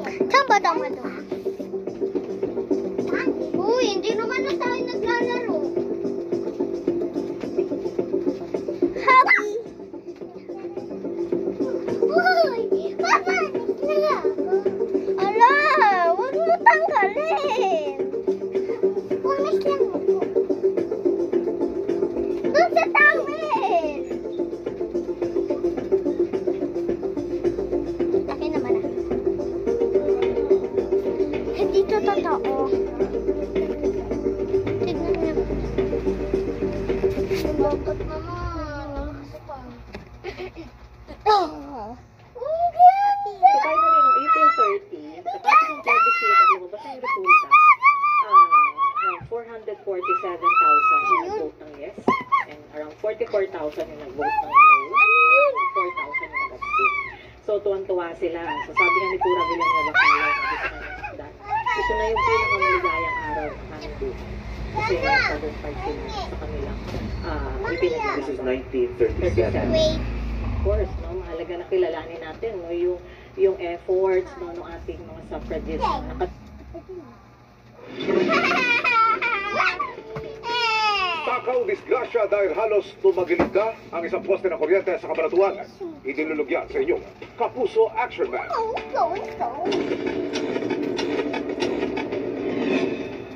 Saan ba tama to? Uy, hindi naman na tayo naglalaro. Happy! Uy! Papa! Ala! Huwag mo tanggalin! Pumis lang mo. Doon sa tawid! Akin naman ah. Hindi to totoo. Tignan niyo. Bakit naman? Oh! So, finally, no, April 30, sa pati ng plebiscite, lumabas ang resulta, around 447,000 yung nag-vote ng yes, and around 44,000 yung nag-vote ng no, and 4,000 yung nag-abstain. So, tuwan-tuwa sila. So, sabi nga ni Pura Villanueva Calao, ito na yung pinakamaligayang araw ng aming buhay. Kasi nagtagumpay sila sa kanilang ipinag-araw. This is 1937. Wait. Of course, no, mahalaga na kilalanin natin no, yung efforts no, ng ating mga suffragists na Takaw disgrasya dahil halos tumagilid ka ang isang poste ng kuryente sa Cabanatuan. Idinulugyan sa inyong Kapuso Action Man.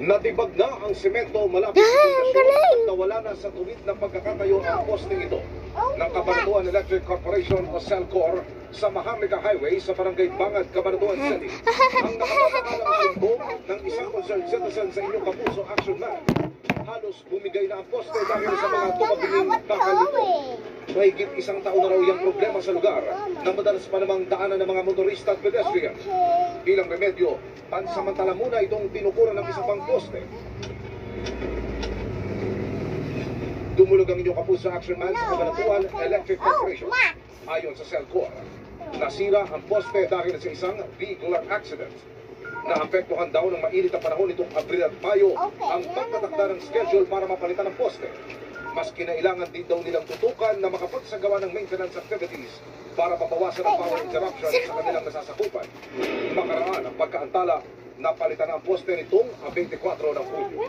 Natibag na ang semento malapit sa pundasyon at nawala na sa tuwid ng pagkakatayo ang posting ito ng Cabanatuan Electric Corporation o Celcor sa Maharlika Highway sa Barangay Bangad, Cabanatuan City. Ang nakapapakalang sumbong ng isang concerned citizen sa inyong Kapuso Action Man. Halos bumigay na ang poste dahil sa mga tumabiling kakalito. Mahigit isang taon na raw yung problema sa lugar na madalas pa namang daanan ng mga motorista at pedestrian. Bilang remedyo, pansamantala muna itong tinukuran ng isang pang poste. Dumulog ang inyong Kapuso Action Man sa Cabanatuan Electric Corporation. Ayon sa Celcor, nasira ang poste dahil sa isang vehicular accident. Naapektuhan daw ng mainit na panahon nitong Abril at Mayo ang pagtatakda ng schedule para mapalitan ng poste. Mas kinailangan din daw nilang tutukan na makapagsagawa ng maintenance activities para mabawasan ang power interruption sa kanilang nasasakupan. Makaraan ang pagkaantala na palitan ang poste nitong 24 ng Hulyo.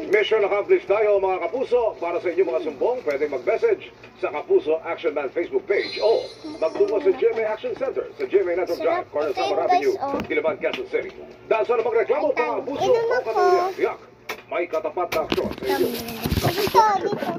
Mission accomplished tayo mga kapuso. Para sa inyong mga sumbong, pwedeng mag-message sa Kapuso Action Man Facebook page o magtungo sa GMA Action Center sa GMA Network Drive, Corner Samar Avenue, Diliman, Quezon City. Dahil sa magreklamo mga kapuso o kanuriyan, tiyak, may katapat na aksyon sa inyo. Kapuso Action Man.